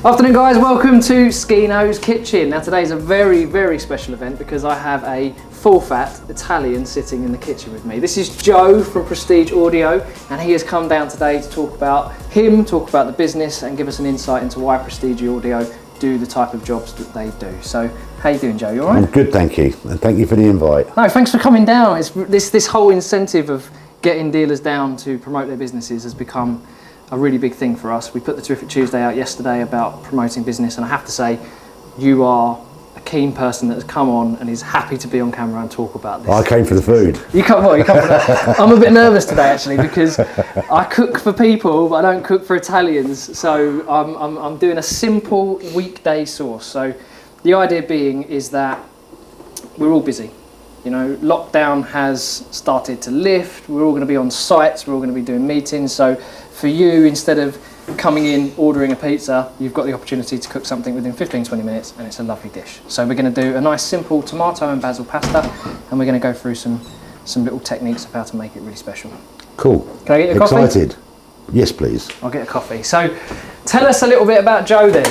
Afternoon guys, welcome to Schino'S Kitchen. Now today's a very, very special event because I have a full-fat Italian sitting in the kitchen with me. This is Joe from Prestige Audio, and he has come down today to talk about the business and give us an insight into why Prestige Audio do the type of jobs that they do. So, how you doing, Joe? You all right? I'm good, thank you, and thank you for the invite. No, thanks for coming down. It's this whole incentive of getting dealers down to promote their businesses has become a really big thing for us. We put the Terrific Tuesday out yesterday about promoting business, and I have to say, you are a keen person that has come on and is happy to be on camera and talk about this. I came for the food. You come for that. I'm a bit nervous today actually because I cook for people, but I don't cook for Italians. So I'm doing a simple weekday sauce. So the idea being is that we're all busy. You know, lockdown has started to lift. We're all going to be on sites. We're all going to be doing meetings. So for you, instead of coming in, ordering a pizza, you've got the opportunity to cook something within 15-20 minutes, and it's a lovely dish. So we're going to do a nice simple tomato and basil pasta, and we're going to go through some little techniques of how to make it really special. Cool. Can I get you a coffee? Excited. Yes, please. I'll get a coffee. So tell us a little bit about Joe then.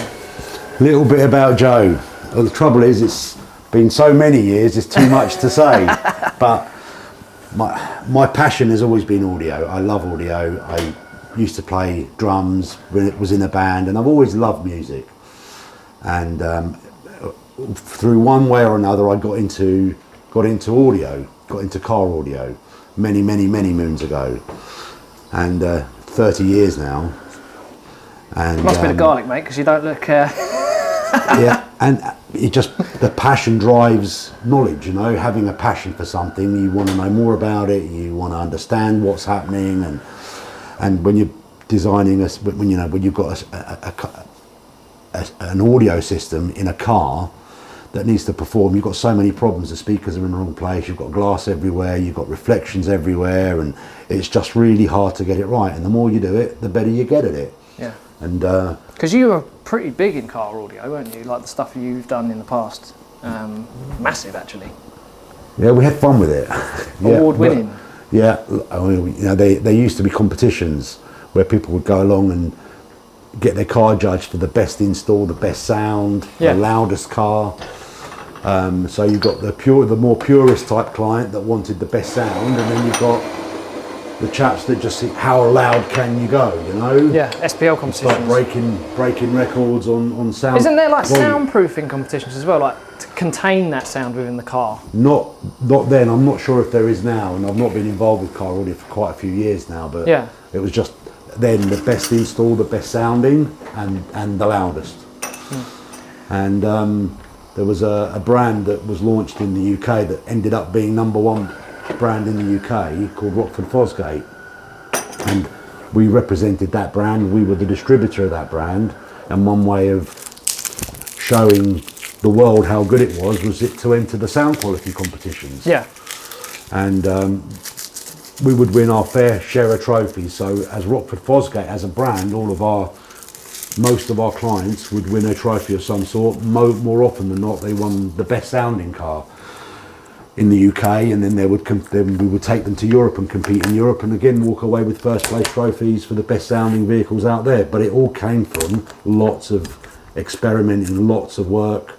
A little bit about Joe. Well, the trouble is, it's been so many years, it's too much to say. But my passion has always been audio. I love audio. I used to play drums when it was in a band, and I've always loved music. And through one way or another, I got into audio, got into car audio many moons ago, and 30 years now. And must be the garlic, mate, because you don't look. Yeah, and it just, the passion drives knowledge, you know, having a passion for something, you want to know more about it, you want to understand what's happening, and when you're designing when you've got an audio system in a car that needs to perform, you've got so many problems. The speakers are in the wrong place, you've got glass everywhere, you've got reflections everywhere, and it's just really hard to get it right, and the more you do it, the better you get at it. Yeah. And because you were pretty big in car audio, weren't you? Like the stuff you've done in the past, massive actually. Yeah, we had fun with it. Award winning. Yeah, I mean, you know, they used to be competitions where people would go along and get their car judged for the best install, the best sound, the loudest car. So you've got the more purist type client that wanted the best sound, and then you've got the chaps that just see how loud can you go, you know? Yeah, SPL competitions. Start breaking records on sound. Isn't there like volume. soundproofing competitions as well, like to contain that sound within the car? Not then. I'm not sure if there is now, and I've not been involved with car audio for quite a few years now. But yeah, it was just then the best install, the best sounding, and the loudest. And there was a brand that was launched in the UK that ended up being #1 brand in the UK called Rockford Fosgate, and we represented that brand. We were the distributor of that brand, and one way of showing the world how good it was to enter the sound quality competitions. Yeah. And we would win our fair share of trophies. So as Rockford Fosgate, as a brand, most of our clients would win a trophy of some sort. More often than not, they won the best sounding car in the UK, and then we would take them to Europe and compete in Europe, and again walk away with first place trophies for the best sounding vehicles out there. But it all came from lots of experimenting, lots of work.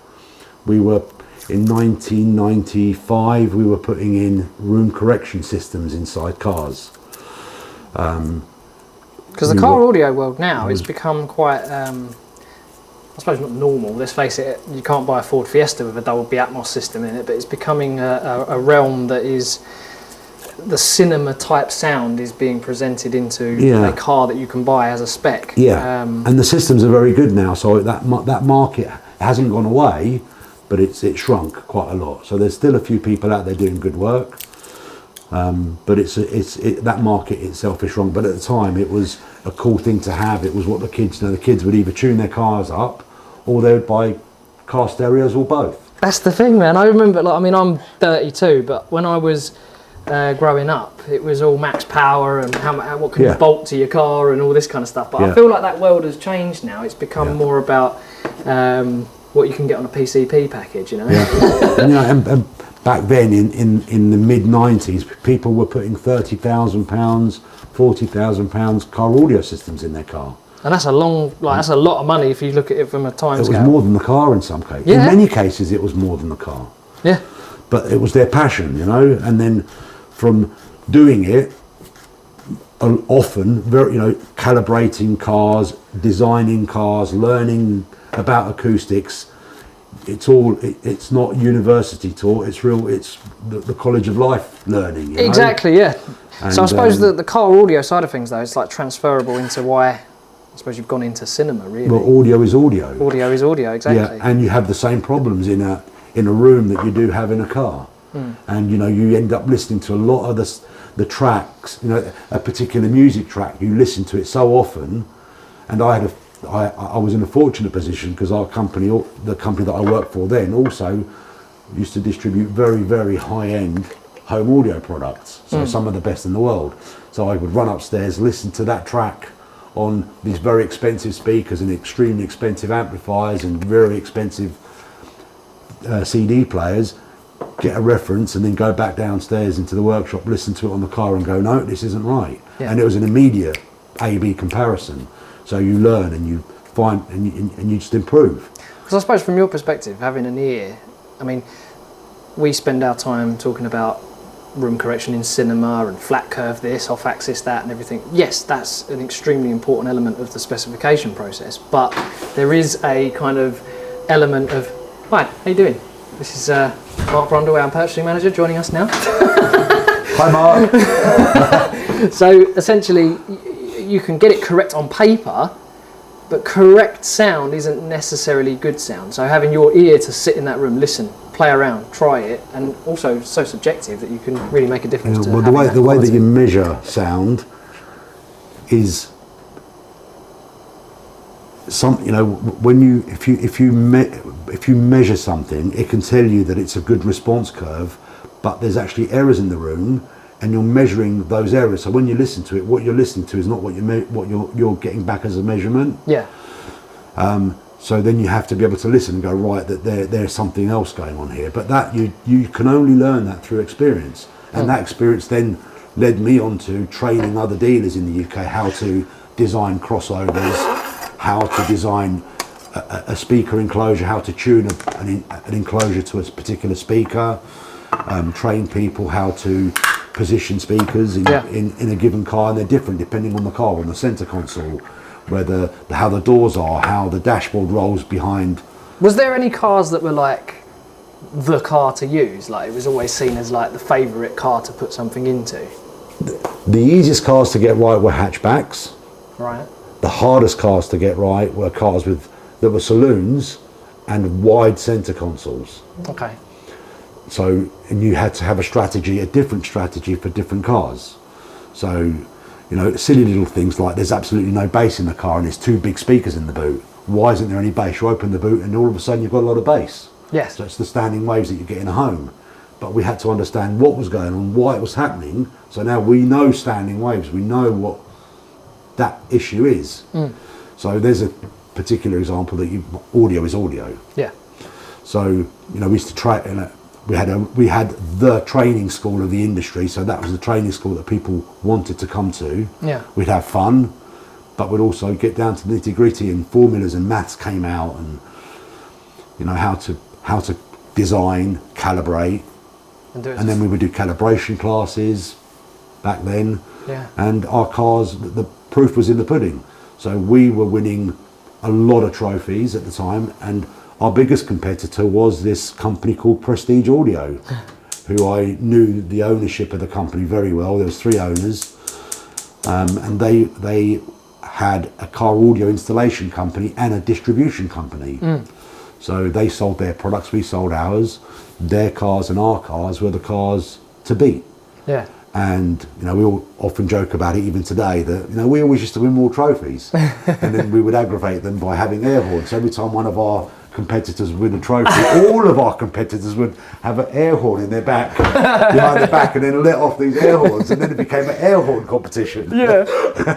We were in 1995 we were putting in room correction systems inside cars, because the car audio world now it's become quite I suppose not normal, let's face it, you can't buy a Ford Fiesta with a Dolby Atmos system in it, but it's becoming a realm that is, the cinema type sound is being presented into a car that you can buy as a spec. Yeah, and the systems are very good now, so that market hasn't gone away, but it's shrunk quite a lot. So there's still a few people out there doing good work, but that market itself is shrunk. But at the time, it was a cool thing to have. It was what the kids would either tune their cars up, or they would buy car stereos, or both. That's the thing, man. I remember, like, I mean, I'm 32, but when I was growing up, it was all max power and what can you bolt to your car and all this kind of stuff. But I feel like that world has changed now. It's become more about what you can get on a PCP package, you know. Yeah. and back then, in the mid '90s, people were putting £30,000, £40,000 car audio systems in their car. And that's a that's a lot of money if you look at it from a time It scale. was more than the car in some cases. Yeah. In many cases, it was more than the car. Yeah. But it was their passion, you know. And then from doing it, often, calibrating cars, designing cars, learning about acoustics. It's not university taught. It's the College of Life learning. You know? Exactly. Yeah. And, so I suppose the car audio side of things, though, it's like transferable into why I suppose you've gone into cinema, really. Well, audio is audio. Audio is audio, exactly. Yeah, and you have the same problems in a room that you do have in a car. And you end up listening to a lot of the tracks. A particular music track, you listen to it so often. And I was in a fortunate position because our company, the company that I worked for then, also used to distribute very, very high-end home audio products. So some of the best in the world. So I would run upstairs, listen to that track on these very expensive speakers and extremely expensive amplifiers and very expensive CD players, get a reference, and then go back downstairs into the workshop, listen to it on the car and go, no, this isn't right. Yeah. And it was an immediate A/B comparison. So you learn and you find and you just improve. Because I suppose from your perspective, having an ear, I mean, we spend our time talking about room correction in cinema and flat curve this, off axis that and everything. Yes, that's an extremely important element of the specification process, but there is a kind of element of, hi, how you doing? This is Mark Brundle, our purchasing manager, joining us now. Hi, Mark. So essentially, you can get it correct on paper, but correct sound isn't necessarily good sound. So having your ear to sit in that room, listen, play around, try it, and also so subjective that you can really make a difference. To well, the way that you measure sound is when if you measure something, it can tell you that it's a good response curve, but there's actually errors in the room. And you're measuring those errors. So when you listen to it, what you're listening to is not what you're getting back as a measurement. Yeah. So then you have to be able to listen and go, right, that there's something else going on here. But that you can only learn that through experience. And that experience then led me on to training other dealers in the UK how to design crossovers, how to design a speaker enclosure, how to tune an enclosure to a particular speaker, train people how to position speakers in a given car, and they're different depending on the car, on the center console, how the doors are, how the dashboard rolls behind. Was there any cars that were like the car to use? Like it was always seen as like the favourite car to put something into? The easiest cars to get right were hatchbacks. Right. The hardest cars to get right were cars that were saloons and wide center consoles. Okay. So, and you had to have a different strategy for different cars. So, silly little things like there's absolutely no bass in the car and there's two big speakers in the boot. Why isn't there any bass? You open the boot and all of a sudden you've got a lot of bass. Yes. So it's the standing waves that you get in a home. But we had to understand what was going on, why it was happening. So now we know standing waves. We know what that issue is. So there's a particular example that audio is audio. Yeah. So, we used to try, we had the training school of the industry, so that was the training school that people wanted to come to. Yeah. We'd have fun, but we'd also get down to the nitty-gritty, and formulas and maths came out, and how to design, calibrate, and then we would do calibration classes back then. Yeah. And our cars, the proof was in the pudding. So we were winning a lot of trophies at the time, and our biggest competitor was this company called Prestige Audio, who I knew the ownership of the company very well. There was 3 owners, and they had a car audio installation company and a distribution company. So they sold their products, we sold ours. Their cars and our cars were the cars to beat. Yeah. And we all often joke about it even today that we always used to win more trophies, and then we would aggravate them by having air horns. So every time one of our competitors would win a trophy, all of our competitors would have an air horn in their back, behind their back, and then let off these air horns, and then it became an air horn competition. Yeah.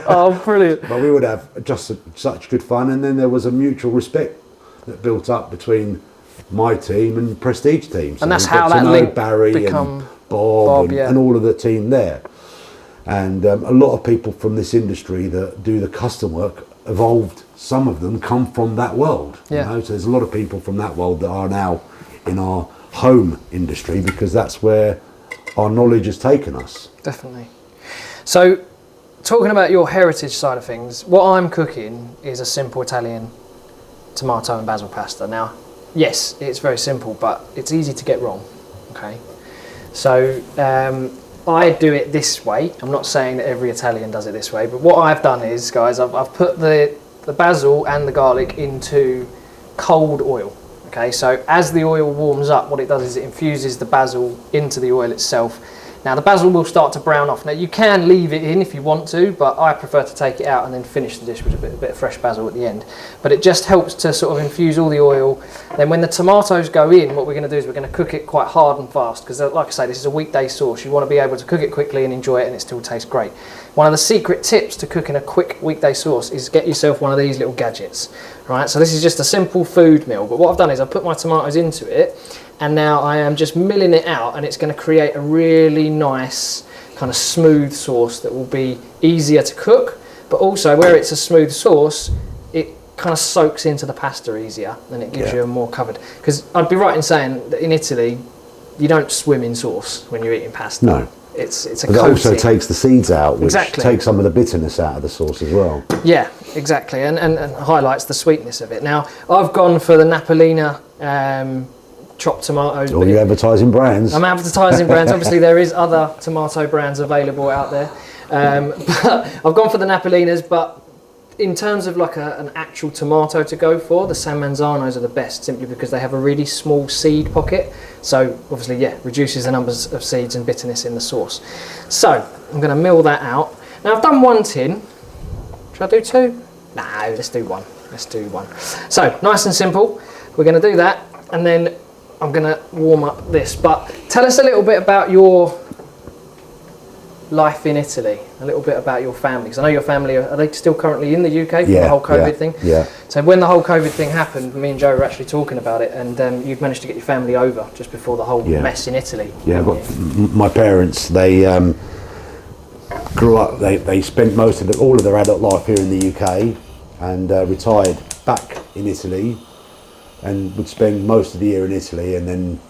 Oh, brilliant. But we would have just such good fun, and then there was a mutual respect that built up between my team and Prestige team. So and that's how that link Barry become and Bob yeah. and all of the team there. And a lot of people from this industry that do the custom work evolved. Some of them come from that world. Yeah. You know? So there's a lot of people from that world that are now in our home industry, because that's where our knowledge has taken us. Definitely. So, talking about your heritage side of things, what I'm cooking is a simple Italian tomato and basil pasta. Now, yes, it's very simple, but it's easy to get wrong. Okay. So, I do it this way. I'm not saying that every Italian does it this way, but what I've done is, guys, I've put the basil and the garlic into cold oil. Okay, so as the oil warms up, what it does is it infuses the basil into the oil itself. Now the basil will start to brown off. Now you can leave it in if you want to, but I prefer to take it out and then finish the dish with a bit of fresh basil at the end. But it just helps to sort of infuse all the oil. Then when the tomatoes go in, what we're going to do is we're going to cook it quite hard and fast, because like I say, this is a weekday sauce. You want to be able to cook it quickly and enjoy it, and it still tastes great. One of the secret tips to cooking a quick weekday sauce is get yourself one of these little gadgets. Right, so this is just a simple food mill, but what I've done is I've put my tomatoes into it, and now I am just milling it out, and it's going to create a really nice kind of smooth sauce that will be easier to cook, but also where it's a smooth sauce, it kind of soaks into the pasta easier, and it gives you a more covered. Because I'd be right in saying that in Italy, you don't swim in sauce when you're eating pasta. No. It's a But it coating. also takes the seeds out, which Exactly. takes some of the bitterness out of the sauce as well. Yeah, exactly, and highlights the sweetness of it. Now, I've gone for the Napolina chopped tomatoes. Or you advertising brands. I'm advertising brands. Obviously, there is other tomato brands available out there. But I've gone for the Napolinas, but in terms of like an actual tomato to go for, the San Manzanos are the best, simply because they have a really small seed pocket. So obviously, yeah, reduces the numbers of seeds and bitterness in the sauce. So I'm going to mill that out. Now I've done one tin. Should I do two? No, let's do one. Let's do one. So nice and simple. We're going to do that, and then I'm going to warm up this. But tell us a little bit about your life in Italy, a little bit about your family, because I know your family are they still currently in the UK from the whole COVID thing? Yeah. So when the whole COVID thing happened, me and Joe were actually talking about it, and you'd managed to get your family over just before the whole mess in Italy. Yeah, my parents, they grew up, they spent all of their adult life here in the UK, and retired back in Italy, and would spend most of the year in Italy, and then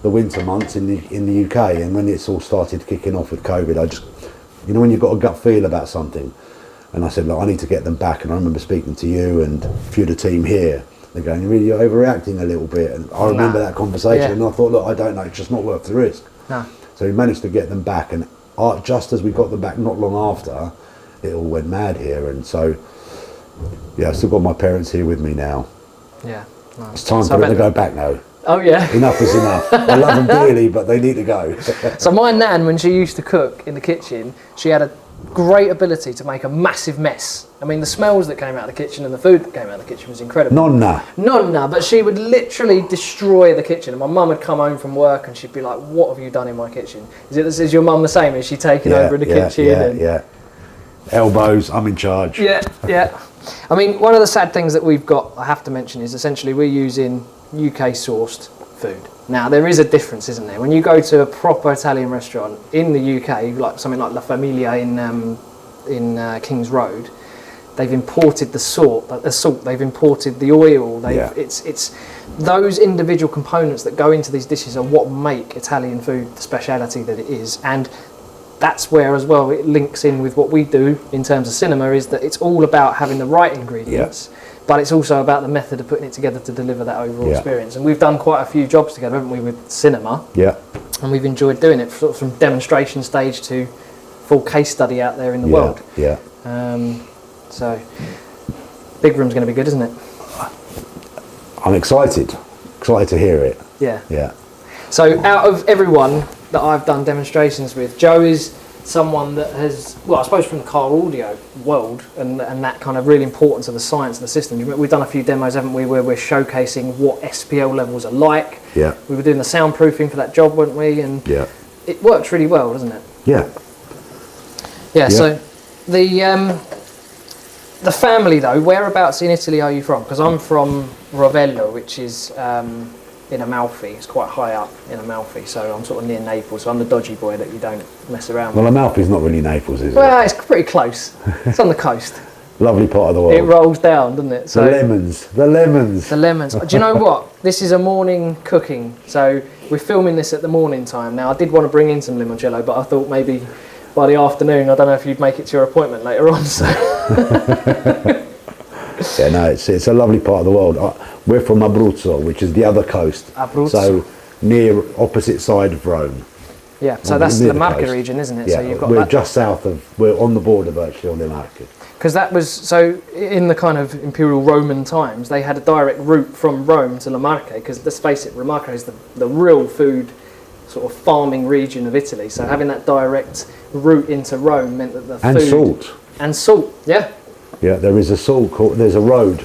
the winter months in the UK. And when it's all started kicking off with COVID, I just, when you've got a gut feel about something, and I said, look, I need to get them back. And I remember speaking to you and a few of the team here. They're going, you're overreacting a little bit. And I remember that conversation, and I thought, look, I don't know, it's just not worth the risk. No. So we managed to get them back, and just as we got them back, not long after, it all went mad here. And so, yeah, I've still got my parents here with me now. Yeah. Nice. It's time for them to go back now. Oh yeah. Enough is enough. I love them dearly, but they need to go. So my nan, when she used to cook in the kitchen, she had a great ability to make a massive mess. I mean, the smells that came out of the kitchen and the food that came out of the kitchen was incredible. Nonna, but she would literally destroy the kitchen. And my mum would come home from work and she'd be like, "What have you done in my kitchen? Is your mum the same? Is she taking over in the kitchen?" Yeah. Elbows, I'm in charge. Yeah. I mean, one of the sad things that we've got, I have to mention, is essentially we're using UK sourced food. Now there is a difference, isn't there? When you go to a proper Italian restaurant in the UK, like something like La Famiglia in King's Road, they've imported the salt, they've imported the oil. It's those individual components that go into these dishes are what make Italian food the speciality that it is. And that's where as well it links in with what we do in terms of cinema, is that it's all about having the right ingredients. But it's also about the method of putting it together to deliver that overall experience. And we've done quite a few jobs together, haven't we, with cinema? Yeah. And we've enjoyed doing it, from demonstration stage to full case study out there in the world. Yeah. So, Big Room's going to be good, isn't it? I'm excited to hear it. Yeah. So, out of everyone that I've done demonstrations with, Joe is someone that has, well, I suppose from the car audio world and that kind of really importance of the science of the system. We've done a few demos, haven't we, where we're showcasing what SPL levels are like. Yeah. We were doing the soundproofing for that job, weren't we? And it works really well, doesn't it? Yeah. So the family though, whereabouts in Italy are you from? Because I'm from Rovello, which is in Amalfi. It's quite high up in Amalfi, so I'm sort of near Naples. So I'm the dodgy boy that you don't mess around with. Well, Amalfi's not really Naples, is it? Well, it's pretty close. It's on the coast. Lovely part of the world. It rolls down, doesn't it? So the lemons. The lemons. the lemons. Do you know what? This is a morning cooking, so we're filming this at the morning time. Now, I did want to bring in some limoncello, but I thought maybe by the afternoon, I don't know if you'd make it to your appointment later on. So. Yeah, no, it's a lovely part of the world. We're from Abruzzo, which is the other coast. Abruzzo. So near opposite side of Rome. Yeah, so that's the Marche region, isn't it? Yeah, so you've got we're that. just south of, we're on the border virtually on the Marche. Because that was, so in the kind of imperial Roman times, they had a direct route from Rome to La Marche, because let's face it, La Marche is the real food sort of farming region of Italy. So having that direct route into Rome meant that the And food... salt. And salt, yeah. Yeah, there's a road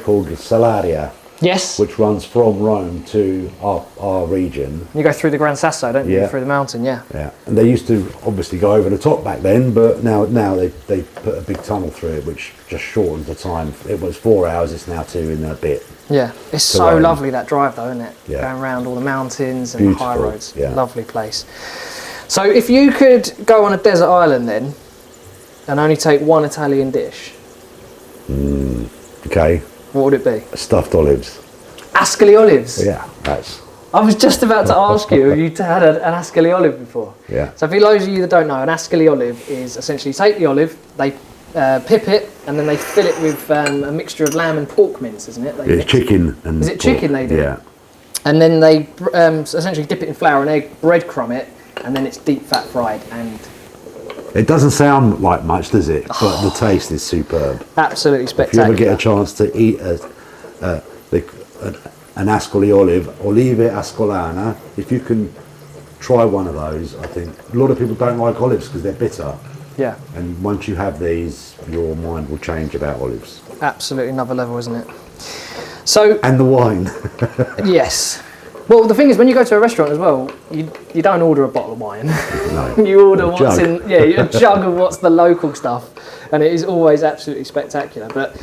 called Salaria, Yes. which runs from Rome to our region. You go through the Gran Sasso, don't you? Yeah. Through the mountain, yeah. Yeah, and they used to obviously go over the top back then, but now they put a big tunnel through it, which just shortens the time. It was 4 hours, it's now 2 in a bit. Yeah, it's To so Rome. lovely, that drive though, isn't it? Yeah. Going around all the mountains and the high Beautiful, roads. yeah. Lovely place. So if you could go on a desert island then, and only take one Italian dish, Okay, what would it be? stuffed olives. Ascoli olives. Yeah, that's I was just about to ask you if you'd had an Ascoli olive before. yeah. So for those of you that don't know, an Ascoli olive is essentially you take the olive, they pip it, and then they fill it with a mixture of lamb and pork mince, isn't it? They It's mix- chicken and Is it chicken they do? Yeah, And then they essentially dip it in flour and egg, breadcrumb it, and then it's deep fat fried and it doesn't sound like much, does it? But the taste is superb. absolutely If you spectacular. ever get a chance to eat an Ascoli olive, Olive Ascolana, if you can try one of those, I think a lot of people don't like olives because they're bitter. Yeah, And once you have these, your mind will change about olives. absolutely another level, isn't it? So, And the wine. yes. Well, the thing is, when you go to a restaurant as well, you don't order a bottle of wine. No. You order A what's jug. in, a jug of what's the local stuff, and it is always absolutely spectacular. But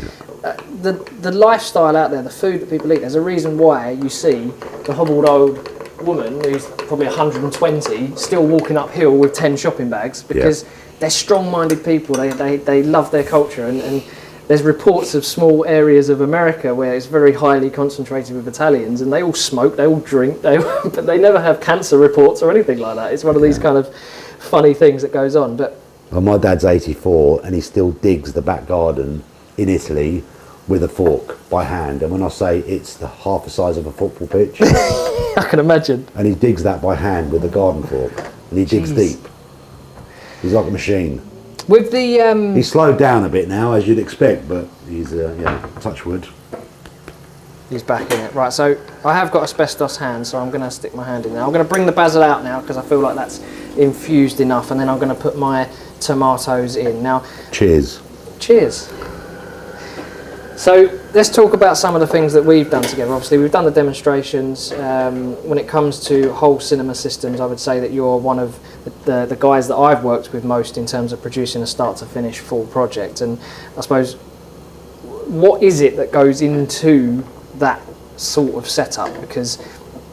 the lifestyle out there, the food that people eat, there's a reason why you see the hobbled old woman who's probably 120 still walking uphill with 10 shopping bags because they're strong-minded people. They love their culture, and there's reports of small areas of America where it's very highly concentrated with Italians, and they all smoke, they all drink, but they never have cancer reports or anything like that. It's one of these kind of funny things that goes on. But Well, my dad's 84 and he still digs the back garden in Italy with a fork by hand. And when I say it's the half the size of a football pitch, I can imagine. and he digs that by hand with a garden fork. And he digs Jeez. deep. He's like a machine. With the He's slowed down a bit now, as you'd expect, but he's, touch wood. he's back in it. Right, so I have got asbestos hands, so I'm going to stick my hand in there. I'm going to bring the basil out now because I feel like that's infused enough, and then I'm going to put my tomatoes in. Now, Cheers. cheers. So let's talk about some of the things that we've done together. Obviously, we've done the demonstrations. When it comes to whole cinema systems, I would say that you're one of the guys that I've worked with most in terms of producing a start to finish full project. And I suppose, what is it that goes into that sort of setup? Because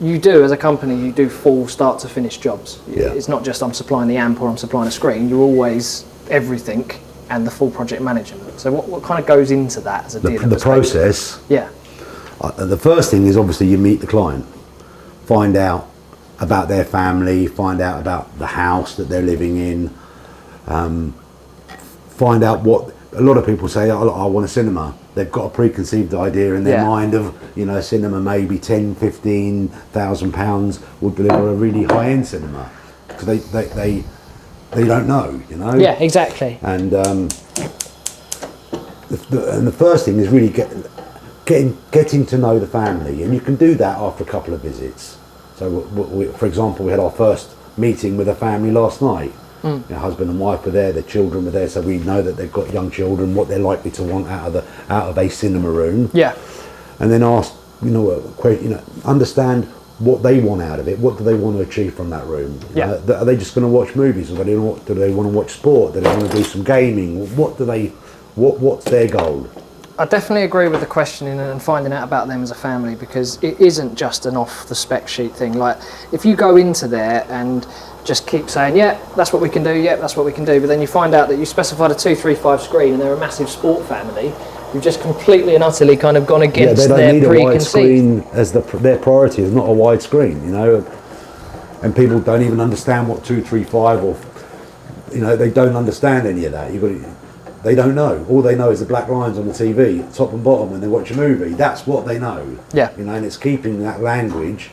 you do, as a company, you do full start to finish jobs. Yeah. It's not just I'm supplying the amp or I'm supplying a screen. You're always everything and the full project management. So what kind of goes into that as a dealer? The perspective? process. Yeah. The first thing is obviously you meet the client, find out about their family, find out about the house that they're living in, find out what a lot of people say. I want a cinema. They've got a preconceived idea in their mind of a cinema maybe 10,000-15,000 pounds will deliver a really high-end cinema because they don't know, Yeah, exactly. And the first thing is really getting to know the family, and you can do that after a couple of visits. So, for example, we had our first meeting with a family last night. Husband and wife were there, their children were there, so we know that they've got young children, what they're likely to want out of a cinema room. Yeah. And then ask, understand what they want out of it. What do they want to achieve from that room? Yeah. Are they just going to watch movies, or do they want to watch sport? Do they want to do some gaming? What's their goal? I definitely agree with the questioning and finding out about them as a family, because it isn't just an off the spec sheet thing. Like, if you go into there and just keep saying, yeah, that's what we can do, yeah, that's what we can do. But then you find out that you specified a 235 screen and they're a massive sport family. You've just completely and utterly kind of gone against their preconceived. They don't need a wide screen as their priority is not a wide screen, you know. And people don't even understand what 235 or, you know, they don't understand any of that. They don't know. All they know is the black lines on the TV, top and bottom, when they watch a movie. That's what they know. Yeah. You know, and it's keeping that language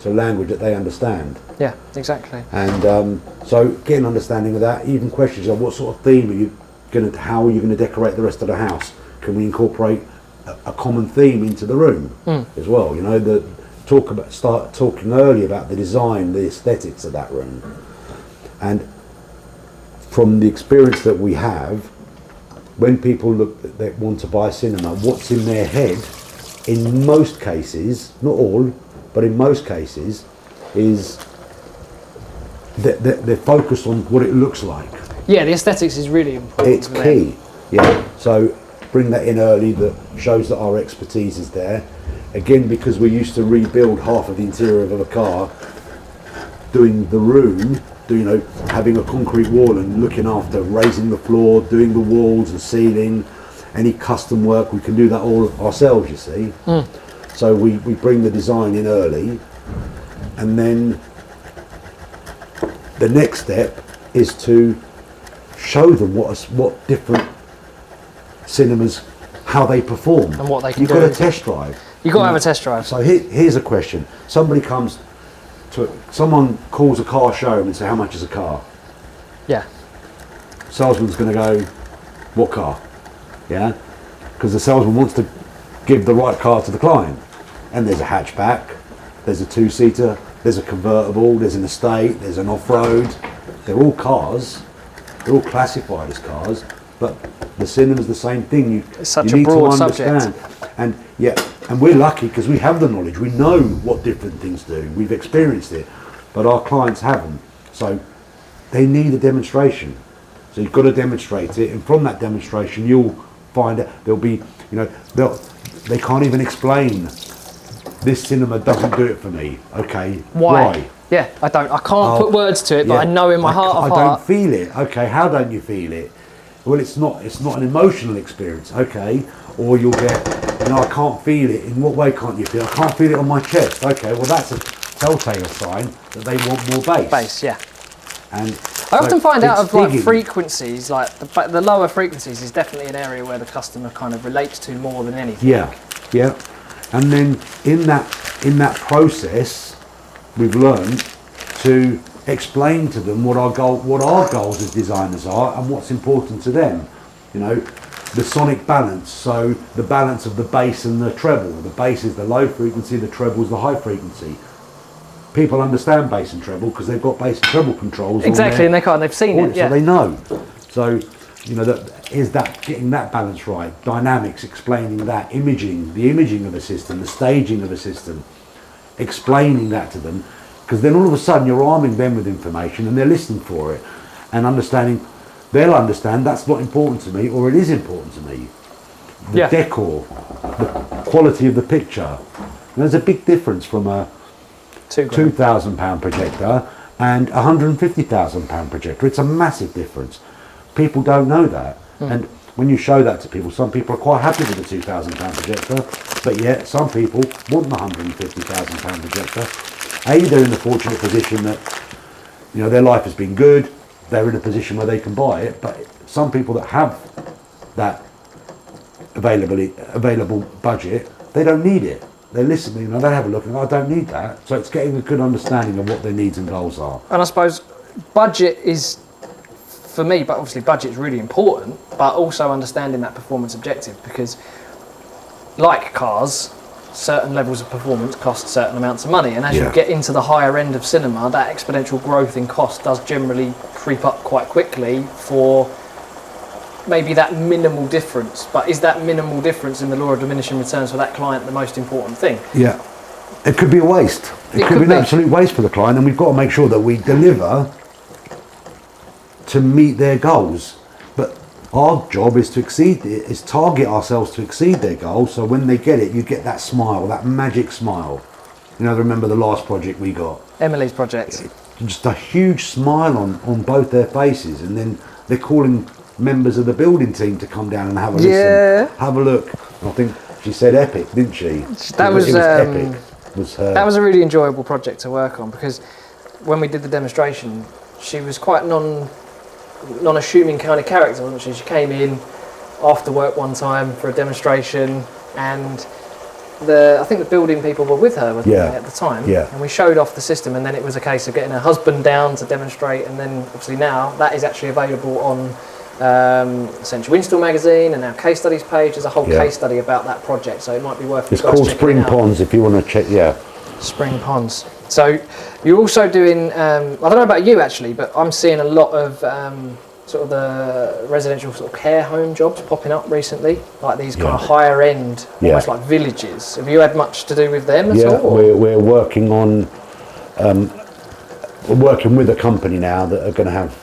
to a language that they understand. Yeah, exactly. And so getting understanding of that, even questions of what sort of theme how are you going to decorate the rest of the house? Can we incorporate a common theme into the room as well? You know, start talking early about the design, the aesthetics of that room. And from the experience that we have, when people they want to buy a cinema, what's in their head, in most cases, not all, but in most cases, is that they're focused on what it looks like. Yeah, the aesthetics is really important. It's key. Yeah. So bring that in early. That shows that our expertise is there. Again, because we used to rebuild half of the interior of a car, doing the room, having a concrete wall and looking after raising the floor, doing the walls and ceiling, any custom work, we can do that all ourselves, you see. So we bring the design in early, and then the next step is to show them what different cinemas, how they perform. And what they can do. You've got a test drive. You've got to have a test drive. So here's a question. Someone calls a car showroom and say, how much is a car? Yeah. Salesman's going to go, what car? Yeah? Because the salesman wants to give the right car to the client. And there's a hatchback, there's a two-seater, there's a convertible, there's an estate, there's an off-road. They're all cars. They're all classified as cars, but the cinema's the same thing. It's such a broad subject. And we're lucky because we have the knowledge. We know what different things do. We've experienced it, but our clients haven't. So they need a demonstration. So you've got to demonstrate it, and from that demonstration, you'll find out there'll be, they can't even explain. This cinema doesn't do it for me. Okay, why? Yeah, I can't put words to it, but I know in my heart of heart. I don't feel it. Okay, how don't you feel it? Well, it's not an emotional experience. Okay, or you'll get, I can't feel it. In what way can't you feel it? I can't feel it on my chest. Okay, well that's a telltale sign that they want more bass. Bass, yeah. And I often find out of frequencies, like the lower frequencies is definitely an area where the customer kind of relates to more than anything. Yeah, yeah. And then in that process, we've learned to explain to them what our goals as designers are and what's important to them. The sonic balance, so the balance of the bass and the treble. The bass is the low frequency, the treble is the high frequency. People understand bass and treble because they've got bass and treble controls. Exactly, and they've seen it, yeah. So they know. So, getting that balance right, dynamics, explaining that, the imaging of a system, the staging of a system, explaining that to them, because then all of a sudden you're arming them with information and they're listening for it and they'll understand that's not important to me, or it is important to me. The decor, the quality of the picture. And there's a big difference from a £2,000 projector and a £150,000 projector. It's a massive difference. People don't know that. And when you show that to people, some people are quite happy with the £2,000 projector, but yet some people want the £150,000 projector. They're in the fortunate position that their life has been good, they're in a position where they can buy it, but some people that have that available budget, they don't need it. They listen, they have a look and I don't need that. So it's getting a good understanding of what their needs and goals are. And I suppose budget is, for me, but obviously budget is really important, but also understanding that performance objective, because like cars, certain levels of performance cost certain amounts of money, and as you get into the higher end of cinema, that exponential growth in cost does generally creep up quite quickly for maybe that minimal difference. But is that minimal difference in the law of diminishing returns for that client the most important thing? Yeah, it could be a waste. It could be an absolute waste for the client, and we've got to make sure that we deliver to meet their goals. But our job is to target ourselves to exceed their goals, so when they get it, you get that smile, that magic smile. Remember the last project we got? Emily's project. just a huge smile on both their faces, and then they're calling members of the building team to come down and have a listen, have a look. I think she said epic, didn't she? That was epic. Was her. That was a really enjoyable project to work on, because when we did the demonstration, she was quite non-assuming kind of character, wasn't she? She came in after work one time for a demonstration, and I think the building people were with her, wasn't they, at the time? Yeah. And we showed off the system, and then it was a case of getting her husband down to demonstrate, and then obviously now that is actually available on Essential Install magazine and our case studies page. There's a whole case study about that project, so it might be worth. It's called Spring Ponds if you want to check. Spring Ponds. So you're also doing, I don't know about you actually, but I'm seeing a lot of sort of the residential sort of care home jobs popping up recently, like these kind of higher end, almost like villages. Have you had much to do with them at all? Yeah, we're working on, we're working with a company now that are going to have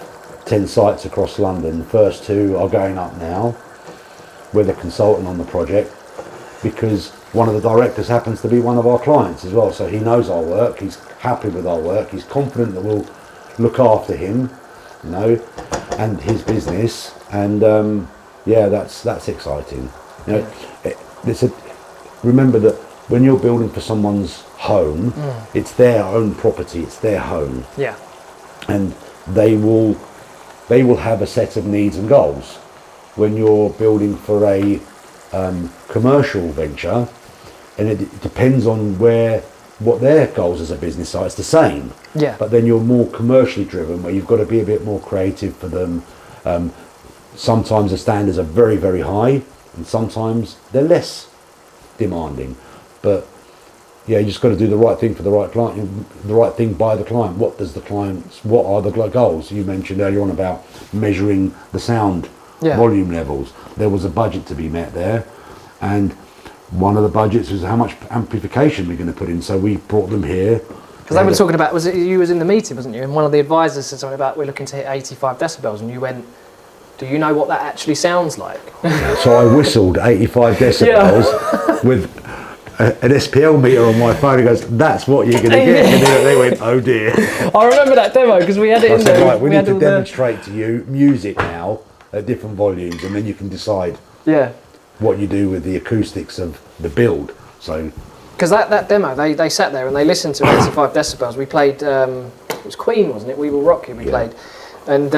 10 sites across London. The first 2 are going up now. We're the consultant on the project, because one of the directors happens to be one of our clients as well, so he knows our work, he's happy with our work, he's confident that we'll look after him, you know, and his business, and that's exciting. You know, remember that when you're building for someone's home, it's their own property, it's their home, and they will have a set of needs and goals. When you're building for a commercial venture, and it depends on what their goals as a business are, it's the same. But then you're more commercially driven, where you've got to be a bit more creative for them. Sometimes the standards are very, very high, and sometimes they're less demanding. But you just got to do the right thing for the right client, the right thing by the client. What are the goals? You mentioned earlier on about measuring the sound volume levels. There was a budget to be met there, and one of the budgets was how much amplification we're going to put in. So we brought them here. Because they were talking about, you was in the meeting, wasn't you? And one of the advisors said something about, we're looking to hit 85 decibels, and you went, do you know what that actually sounds like? So I whistled 85 decibels with an SPL meter on my phone. He goes, that's what you're going to get. And then they went, oh dear. I remember that demo, because we had it in there. Right, we need to demonstrate to you music now at different volumes, and then you can decide what you do with the acoustics of the build. So, because that demo, they sat there and they listened to 85 decibels. We played, it was Queen, wasn't it? We Will Rock You we played. And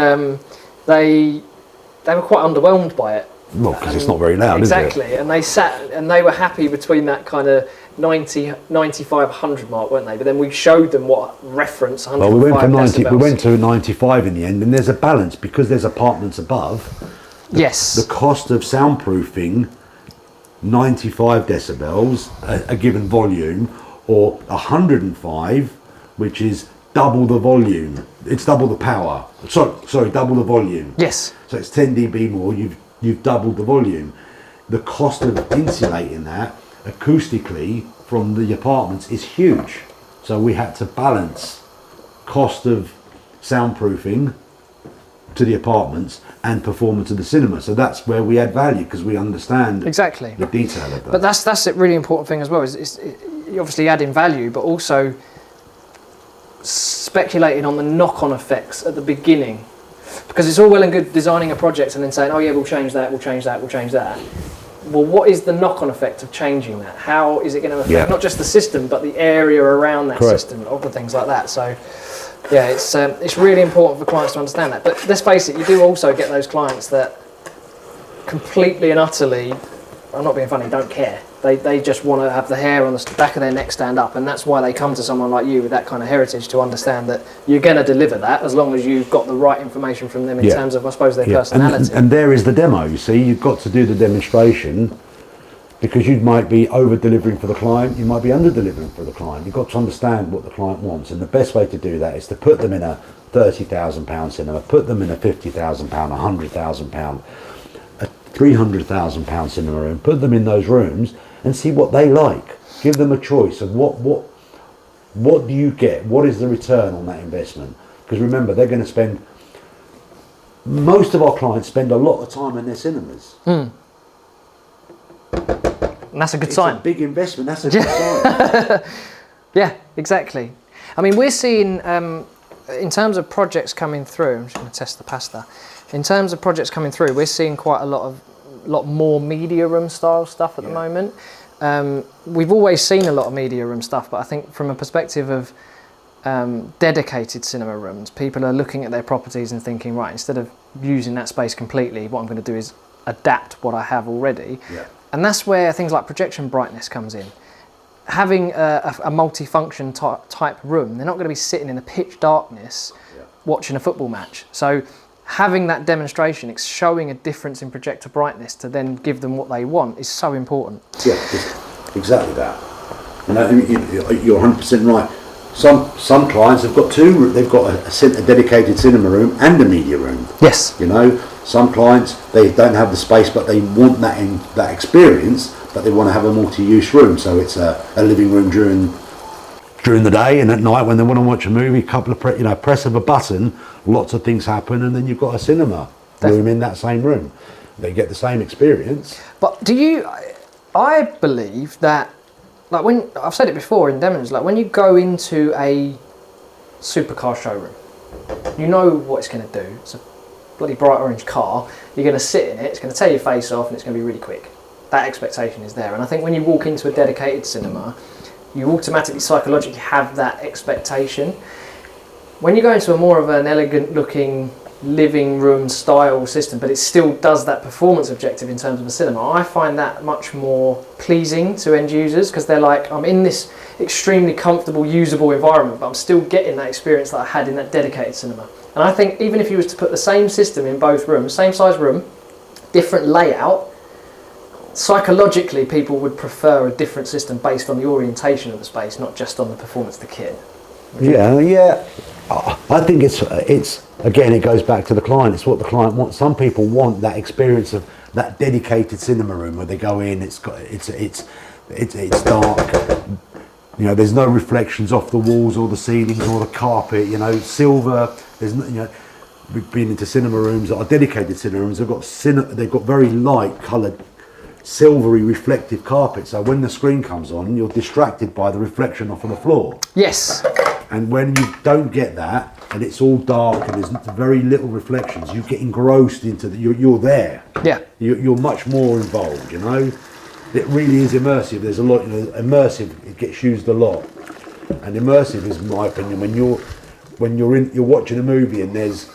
they were quite underwhelmed by it. Well, because it's not very loud, is it? Exactly, and they sat and they were happy between that kind of 90, 95, 100 mark, weren't they? But then we showed them what reference 105 we went for 90. decibels. We went to 95 in the end, and there's a balance because there's apartments above. The cost of soundproofing 95 decibels, a given volume, or 105, which is double the volume. It's double the power. Sorry, double the volume. Yes. So it's 10 dB more. You've doubled the volume. The cost of insulating that acoustically from the apartments is huge. So we had to balance cost of soundproofing to the apartments and performance to the cinema. So that's where we add value, because we understand the detail of that. But that's a really important thing as well. Is obviously adding value, but also speculating on the knock-on effects at the beginning. Because it's all well and good designing a project and then saying, oh yeah, we'll change that, we'll change that, we'll change that. Well, what is the knock-on effect of changing that? How is it going to affect not just the system, but the area around that system, other things like that? So, yeah, it's really important for clients to understand that. But let's face it, you do also get those clients that completely and utterly, I'm not being funny, don't care. They just want to have the hair on the back of their neck stand up, and that's why they come to someone like you with that kind of heritage, to understand that you're going to deliver that as long as you've got the right information from them in terms of, I suppose, their personality. And there is the demo, you see. You've got to do the demonstration, because you might be over-delivering for the client, you might be under-delivering for the client. You've got to understand what the client wants, and the best way to do that is to put them in a £30,000 cinema, put them in a £50,000, £100,000, a £300,000 cinema room, put them in those rooms and see what they like. Give them a choice of what do you get, what is the return on that investment. Because remember, they're going to spend, most of our clients spend a lot of time in their cinemas. And that's a good sign. It's a big investment, that's a good sign. Yeah, exactly. I mean, we're seeing in terms of projects coming through, I'm just going to test the pasta. In terms of projects coming through, we're seeing quite a lot more media room style stuff at the moment. We've always seen a lot of media room stuff, but I think from a perspective of dedicated cinema rooms, people are looking at their properties and thinking, right, instead of using that space completely, what I'm going to do is adapt what I have already. Yeah. And that's where things like projection brightness comes in. Having a multi-function type room, they're not going to be sitting in the pitch darkness watching a football match. So having that demonstration, it's showing a difference in projector brightness to then give them what they want is so important. Yeah, exactly that. You know, you're 100% right. Some clients have got two. They've got a dedicated cinema room and a media room. Yes. You know, some clients, they don't have the space, but they want that experience. But they want to have a multi-use room, so it's a living room during the day, and at night when they want to watch a movie, press of a button, lots of things happen, and then you've got a cinema room in that same room. They get the same experience. But I believe that, like, when I've said it before in demos, like when you go into a supercar showroom, you know what it's going to do. It's a bloody bright orange car. You're going to sit in it. It's going to tear your face off, and it's going to be really quick. That expectation is there, and I think when you walk into a dedicated cinema, you automatically psychologically have that expectation. When you go into a more of an elegant looking living room style system, but it still does that performance objective in terms of a cinema, I find that much more pleasing to end users, because they're like, I'm in this extremely comfortable, usable environment, but I'm still getting that experience that I had in that dedicated cinema. And I think even if you was to put the same system in both rooms, same size room, different layout, psychologically people would prefer a different system based on the orientation of the space, not just on the performance of the kit. Yeah. I think it's again, it goes back to the client. It's what the client wants. Some people want that experience of that dedicated cinema room where they go in. It's dark. You know, there's no reflections off the walls or the ceilings or the carpet. You know, silver. There's no, you know, we've been into cinema rooms that are dedicated cinema rooms. They've got very light coloured, silvery reflective carpet, so when the screen comes on, you're distracted by the reflection off of the floor. Yes. And when you don't get that, and it's all dark and there's very little reflections, you get engrossed into you're there. Yeah. You're much more involved. You know, it really is immersive. There's a lot. You know, immersive, it gets used a lot, and immersive is, in my opinion, when you're watching a movie and there's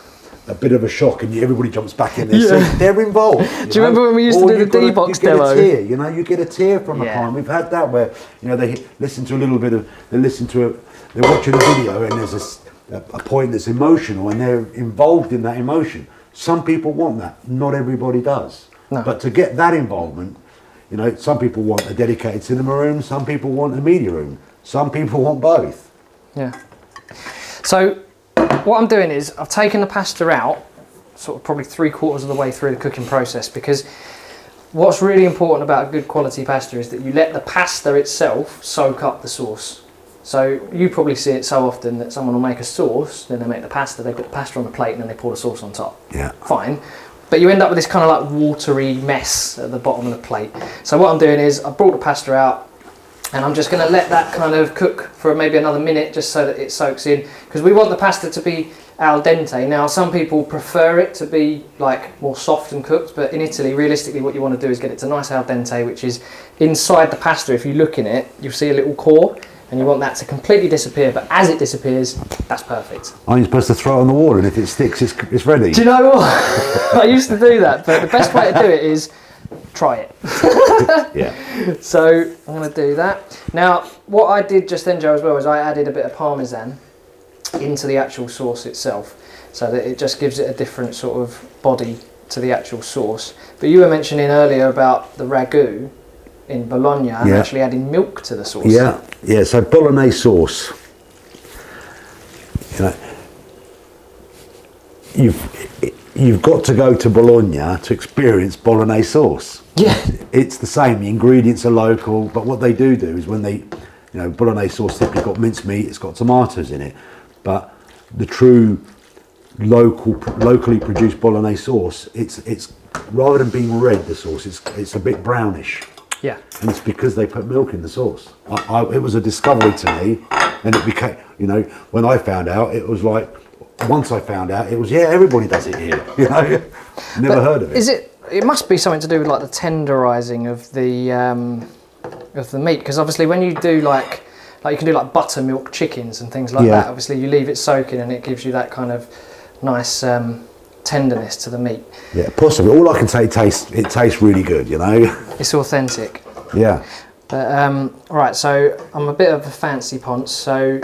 a bit of a shock and everybody jumps back in their seat. They're involved. Do you remember when we used to do the D-Box demo? You get a tear, you know, you get a tear from a client. We've had that where, you know, they're watching a video and there's a point that's emotional and they're involved in that emotion. Some people want that, not everybody does. No. But to get that involvement, you know, some people want a dedicated cinema room, some people want a media room, some people want both. Yeah. So what I'm doing is I've taken the pasta out, sort of probably 3/4 of the way through the cooking process, because what's really important about a good quality pasta is that you let the pasta itself soak up the sauce. So you probably see it so often that someone will make a sauce, then they make the pasta, they put the pasta on the plate and then they pour the sauce on top. Yeah. Fine. But you end up with this kind of like watery mess at the bottom of the plate. So what I'm doing is I've brought the pasta out, and I'm just going to let that kind of cook for maybe another minute just so that it soaks in, because we want the pasta to be al dente. Now some people prefer it to be like more soft and cooked, but in Italy realistically what you want to do is get it to nice al dente, which is inside the pasta. If you look in it, you'll see a little core, and you want that to completely disappear, but as it disappears, that's perfect. Aren't you supposed to throw it on the water, and if it sticks, it's ready? Do you know what? I used to do that, but the best way to do it is try it. Yeah. So I'm going to do that. Now, what I did just then, Joe, as well, is I added a bit of Parmesan into the actual sauce itself, so that it just gives it a different sort of body to the actual sauce. But you were mentioning earlier about the ragu in Bologna and actually adding milk to the sauce. Yeah. So bolognese sauce. You know, you've got to go to Bologna to experience bolognese sauce. Yeah. It's the same. The ingredients are local, but what they do is when they, you know, bolognese sauce typically got mincemeat, it's got tomatoes in it, but the true locally produced bolognese sauce, it's rather than being red, the sauce, it's a bit brownish. Yeah. And it's because they put milk in the sauce. It was a discovery to me, and it became, you know, when I found out, it was like once I found out, it was, yeah, everybody does it here. You know, never heard of it. Is it? It must be something to do with like the tenderizing of the meat, because obviously when you do like you can do like buttermilk chickens and things like that. Obviously you leave it soaking and it gives you that kind of nice tenderness to the meat. Yeah, possibly. All I can say, it tastes really good. You know, it's authentic. Yeah. But right, so I'm a bit of a fancy ponce, so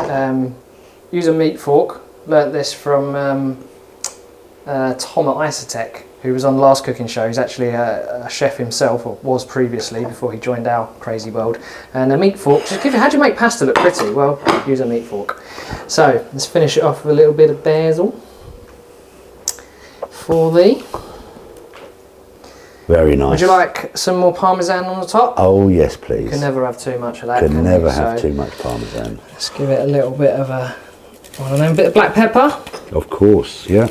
use a meat fork. Learnt this from Tom at Isotech, who was on the last cooking show. He's actually a chef himself, or was previously before he joined our crazy world. And a meat fork, how do you make pasta look pretty? Well, use a meat fork. So let's finish it off with a little bit of basil for thee. Very nice. Would you like some more parmesan on the top? Oh yes, please. You can never have too much of that. Can never have too much parmesan. Let's give it a little bit of a, I don't know, a bit of black pepper. Of course, yeah.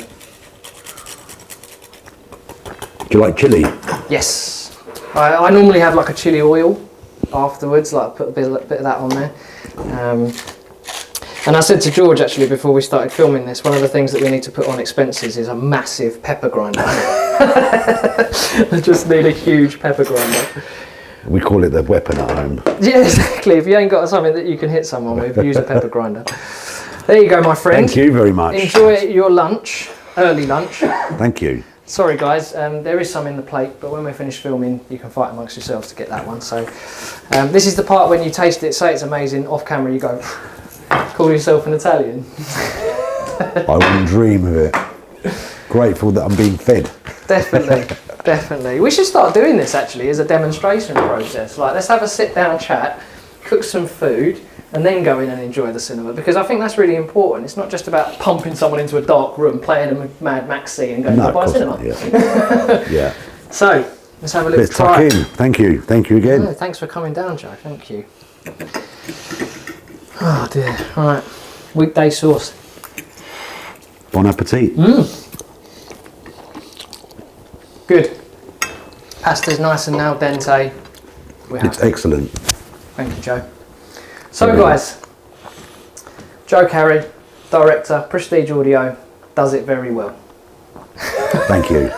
Do you like chilli? Yes. I normally have like a chilli oil afterwards, like put a bit of that on there. And I said to George actually before we started filming this, one of the things that we need to put on expenses is a massive pepper grinder. I just need a huge pepper grinder. We call it the weapon at home. Yeah, exactly. If you ain't got something that you can hit someone with, use a pepper grinder. There you go, my friend. Thank you very much. Enjoy your lunch, early lunch. Thank you. Sorry guys, there is some in the plate, but when we're finished filming, you can fight amongst yourselves to get that one. So this is the part when you taste it, say it's amazing, off camera you go, call yourself an Italian. I wouldn't dream of it. Grateful that I'm being fed. Definitely, definitely. We should start doing this actually as a demonstration process. Like, let's have a sit down chat, cook some food, and then go in and enjoy the cinema, because I think that's really important. It's not just about pumping someone into a dark room, playing them with Mad Max C and going to buy a cinema. Not, yeah. Yeah. So, let's have a little Let's tuck in. Thank you. Thank you again. Oh, thanks for coming down, Joe. Thank you. Oh dear. All right. Weekday sauce. Bon appetit. Good. Pasta's nice and al dente. It's excellent. Thank you, Joe. So guys, Joe Carey, director, Prestige Audio, does it very well. Thank you.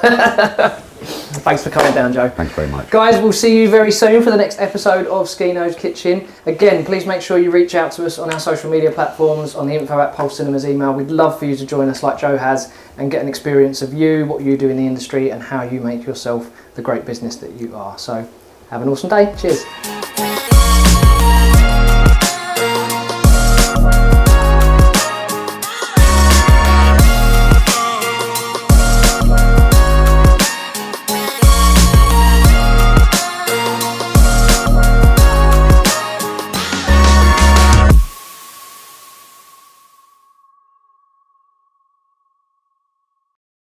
Thanks for coming down, Joe. Thanks very much. Guys, we'll see you very soon for the next episode of Schino'S Kitchen. Again, please make sure you reach out to us on our social media platforms, on the info@Pulse Cinemas email. We'd love for you to join us like Joe has and get an experience of you, what you do in the industry and how you make yourself the great business that you are. So have an awesome day. Cheers.